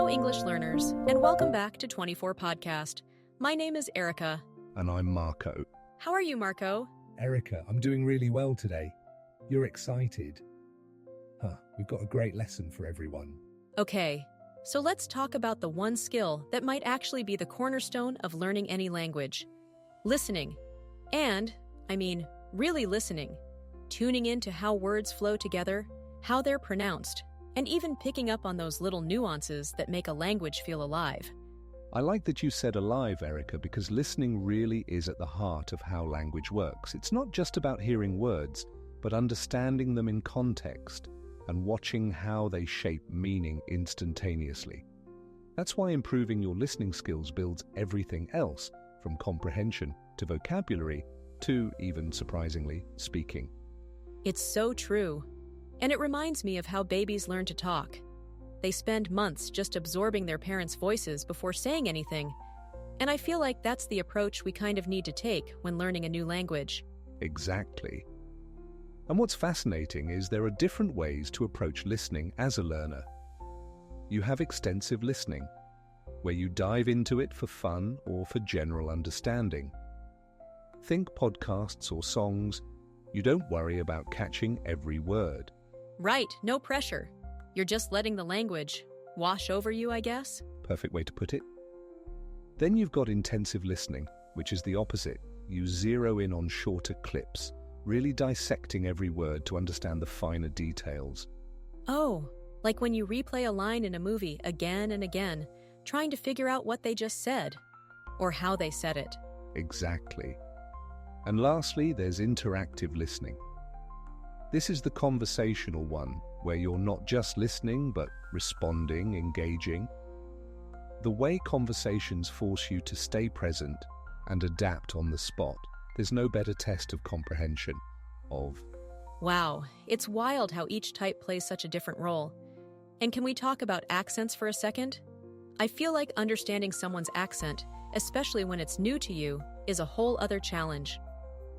Hello, English learners, and welcome back to 24 Podcast. My name is Erica. And I'm Marco. How are you, Marco? Erica, I'm doing really well today. You're excited? We've got a great lesson for everyone. Okay, so let's talk about the one skill that might actually be the cornerstone of learning any language. Listening. And, really listening. Tuning into how words flow together, how they're pronounced, and even picking up on those little nuances that make a language feel alive. I like that you said alive, Erica, because listening really is at the heart of how language works. It's not just about hearing words, but understanding them in context and watching how they shape meaning instantaneously. That's why improving your listening skills builds everything else, from comprehension to vocabulary to, even surprisingly, speaking. It's so true. And it reminds me of how babies learn to talk. They spend months just absorbing their parents' voices before saying anything. And I feel like that's the approach we kind of need to take when learning a new language. Exactly. And what's fascinating is there are different ways to approach listening as a learner. You have extensive listening, where you dive into it for fun or for general understanding. Think podcasts or songs. You don't worry about catching every word. Right, no pressure. You're just letting the language wash over you, I guess? Perfect way to put it. Then you've got intensive listening, which is the opposite. You zero in on shorter clips, really dissecting every word to understand the finer details. Oh, like when you replay a line in a movie again and again, trying to figure out what they just said, or how they said it. Exactly. And lastly, there's interactive listening. This is the conversational one, where you're not just listening, but responding, engaging. The way conversations force you to stay present and adapt on the spot. There's no better test of comprehension. Wow, it's wild how each type plays such a different role. And can we talk about accents for a second? I feel like understanding someone's accent, especially when it's new to you, is a whole other challenge.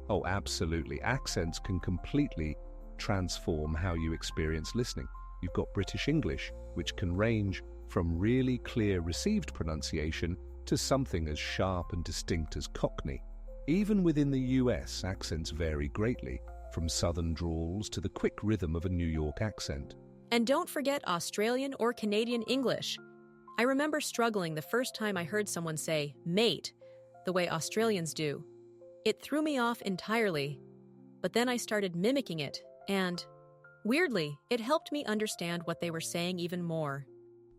Oh, absolutely. Accents can completely transform how you experience listening. You've got British English, which can range from really clear received pronunciation to something as sharp and distinct as Cockney. Even within the US, accents vary greatly, from southern drawls to the quick rhythm of a New York accent. And don't forget Australian or Canadian English. I remember struggling the first time I heard someone say mate, the way Australians do. It threw me off entirely, but then I started mimicking it, and, weirdly, it helped me understand what they were saying even more.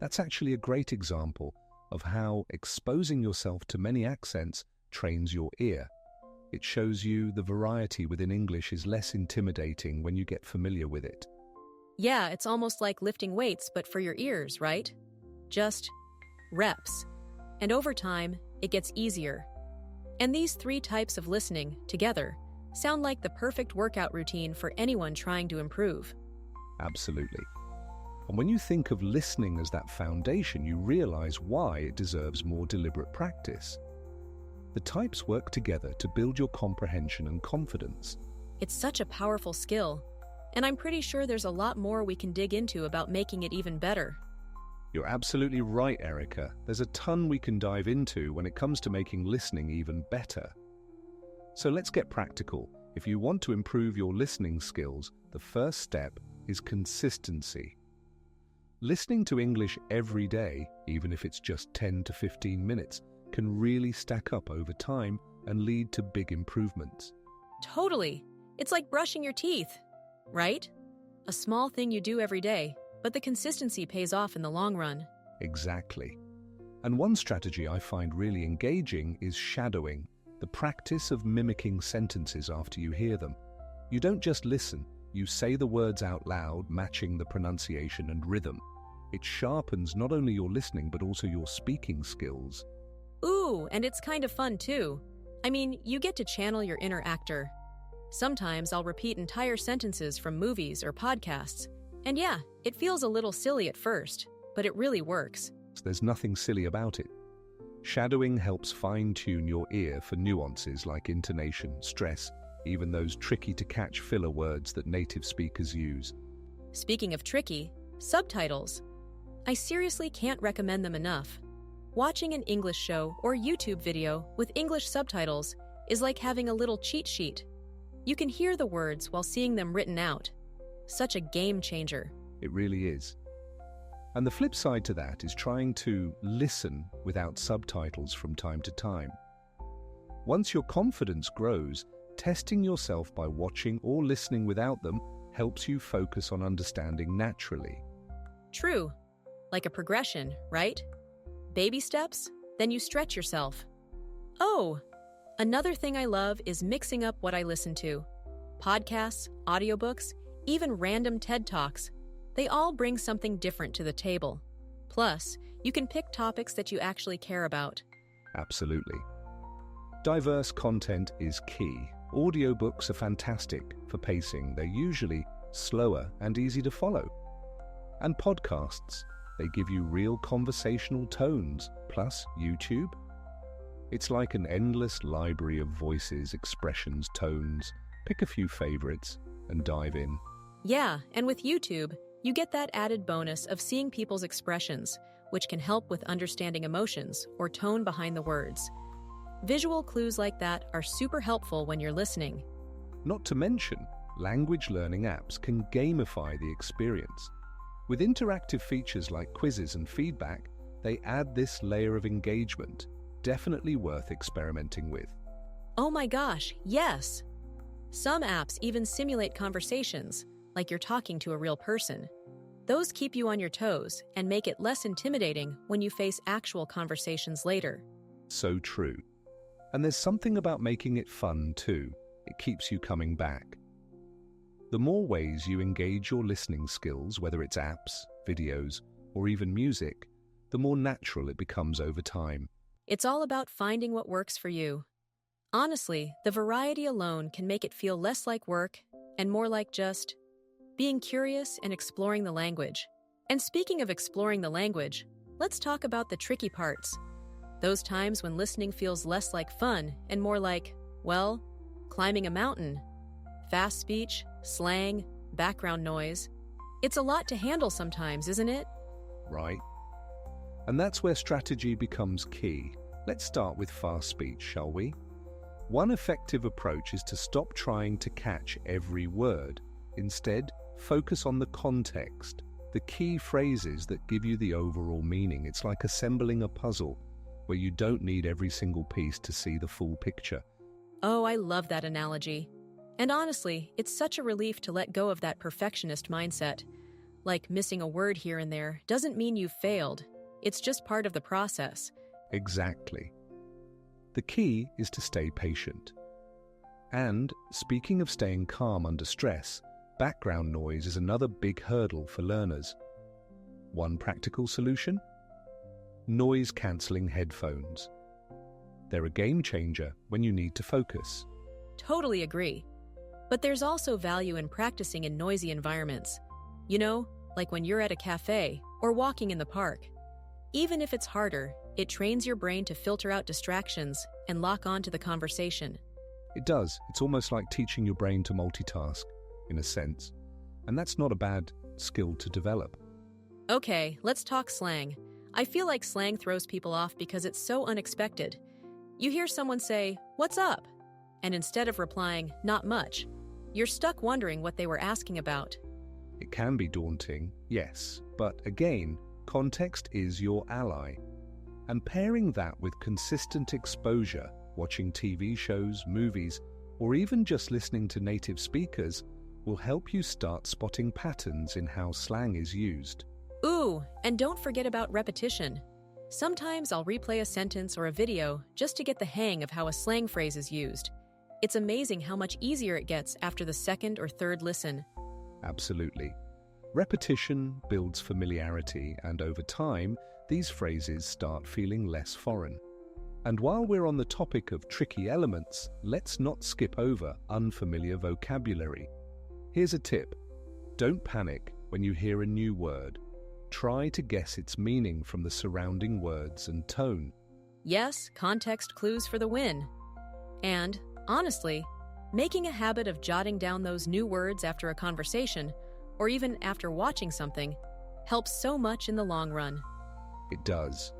That's actually a great example of how exposing yourself to many accents trains your ear. It shows you the variety within English is less intimidating when you get familiar with it. Yeah, it's almost like lifting weights, but for your ears, right? Just reps. And over time, it gets easier. And these three types of listening, together, sound like the perfect workout routine for anyone trying to improve. Absolutely. And when you think of listening as that foundation, you realize why it deserves more deliberate practice. The types work together to build your comprehension and confidence. It's such a powerful skill, and I'm pretty sure there's a lot more we can dig into about making it even better. You're absolutely right, Erica. There's a ton we can dive into when it comes to making listening even better. So let's get practical. If you want to improve your listening skills, the first step is consistency. Listening to English every day, even if it's just 10 to 15 minutes, can really stack up over time and lead to big improvements. Totally. It's like brushing your teeth, right? A small thing you do every day, but the consistency pays off in the long run. Exactly. And one strategy I find really engaging is shadowing, the practice of mimicking sentences after you hear them. You don't just listen, you say the words out loud, matching the pronunciation and rhythm. It sharpens not only your listening but also your speaking skills. Ooh, and it's kind of fun too. You get to channel your inner actor. Sometimes I'll repeat entire sentences from movies or podcasts. And yeah, it feels a little silly at first, but it really works. There's nothing silly about it. Shadowing helps fine-tune your ear for nuances like intonation, stress, even those tricky-to-catch filler words that native speakers use. Speaking of tricky, subtitles. I seriously can't recommend them enough. Watching an English show or YouTube video with English subtitles is like having a little cheat sheet. You can hear the words while seeing them written out. Such a game changer. It really is. And the flip side to that is trying to listen without subtitles from time to time. Once your confidence grows, testing yourself by watching or listening without them helps you focus on understanding naturally. True. Like a progression, right? Baby steps, then you stretch yourself. Oh, another thing I love is mixing up what I listen to. Podcasts, audiobooks, even random TED Talks. They all bring something different to the table. Plus, you can pick topics that you actually care about. Absolutely. Diverse content is key. Audiobooks are fantastic for pacing. They're usually slower and easy to follow. And podcasts, they give you real conversational tones, plus YouTube. It's like an endless library of voices, expressions, tones. Pick a few favorites and dive in. Yeah, and with YouTube, you get that added bonus of seeing people's expressions, which can help with understanding emotions or tone behind the words. Visual clues like that are super helpful when you're listening. Not to mention, language learning apps can gamify the experience. With interactive features like quizzes and feedback, they add this layer of engagement, definitely worth experimenting with. Oh my gosh, yes! Some apps even simulate conversations, like you're talking to a real person. Those keep you on your toes and make it less intimidating when you face actual conversations later. So true. And there's something about making it fun too. It keeps you coming back. The more ways you engage your listening skills, whether it's apps, videos, or even music, the more natural it becomes over time. It's all about finding what works for you. Honestly, the variety alone can make it feel less like work and more like just being curious and exploring the language. And speaking of exploring the language, let's talk about the tricky parts. Those times when listening feels less like fun and more like, well, climbing a mountain. Fast speech, slang, background noise. It's a lot to handle sometimes, isn't it? Right. And that's where strategy becomes key. Let's start with fast speech, shall we? One effective approach is to stop trying to catch every word. Instead, focus on the context, the key phrases that give you the overall meaning. It's like assembling a puzzle, where you don't need every single piece to see the full picture. Oh, I love that analogy. And honestly, it's such a relief to let go of that perfectionist mindset. Like missing a word here and there doesn't mean you've failed. It's just part of the process. Exactly. The key is to stay patient. And speaking of staying calm under stress, background noise is another big hurdle for learners. One practical solution? Noise-cancelling headphones. They're a game changer when you need to focus. Totally agree. But there's also value in practicing in noisy environments. You know, like when you're at a cafe or walking in the park. Even if it's harder, it trains your brain to filter out distractions and lock on to the conversation. It does. It's almost like teaching your brain to multitask, in a sense. And that's not a bad skill to develop. Okay, let's talk slang. I feel like slang throws people off because it's so unexpected. You hear someone say, "What's up?" And instead of replying, "Not much," you're stuck wondering what they were asking about. It can be daunting, yes, but again, context is your ally. And pairing that with consistent exposure, watching TV shows, movies, or even just listening to native speakers will help you start spotting patterns in how slang is used. Ooh, and don't forget about repetition. Sometimes I'll replay a sentence or a video just to get the hang of how a slang phrase is used. It's amazing how much easier it gets after the second or third listen. Absolutely. Repetition builds familiarity, and over time, these phrases start feeling less foreign. And while we're on the topic of tricky elements, let's not skip over unfamiliar vocabulary. Here's a tip. Don't panic when you hear a new word. Try to guess its meaning from the surrounding words and tone. Yes, context clues for the win. And, honestly, making a habit of jotting down those new words after a conversation, or even after watching something, helps so much in the long run. It does.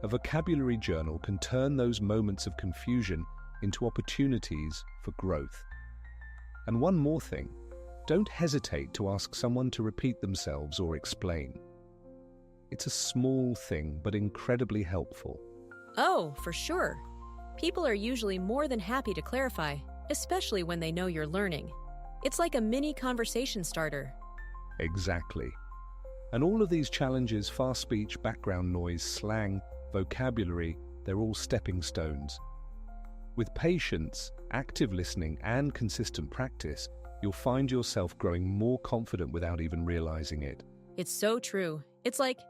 A vocabulary journal can turn those moments of confusion into opportunities for growth. And one more thing, don't hesitate to ask someone to repeat themselves or explain. It's a small thing, but incredibly helpful. Oh, for sure. People are usually more than happy to clarify, especially when they know you're learning. It's like a mini conversation starter. Exactly. And all of these challenges, fast speech, background noise, slang, vocabulary, they're all stepping stones. With patience, active listening, and consistent practice, you'll find yourself growing more confident without even realizing it. It's so true. It's like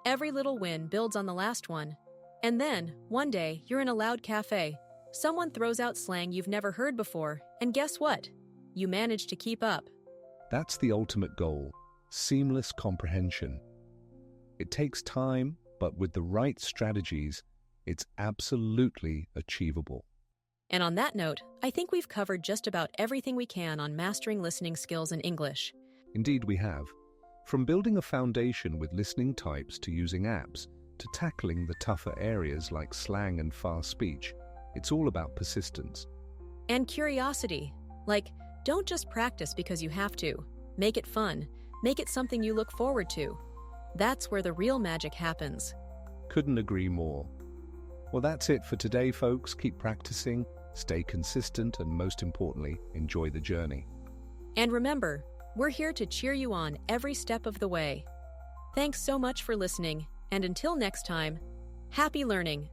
every little win builds on the last one. And then, one day, you're in a loud cafe. Someone throws out slang you've never heard before, and guess what? You manage to keep up. That's the ultimate goal, seamless comprehension. It takes time, but with the right strategies, it's absolutely achievable. And on that note, I think we've covered just about everything we can on mastering listening skills in English. Indeed, we have. From building a foundation with listening types to using apps, to tackling the tougher areas like slang and fast speech, it's all about persistence. And curiosity. Like, don't just practice because you have to. Make it fun. Make it something you look forward to. That's where the real magic happens. Couldn't agree more. Well, that's it for today, folks. Keep practicing, stay consistent, and most importantly, enjoy the journey. And remember, we're here to cheer you on every step of the way. Thanks so much for listening, and until next time, happy learning!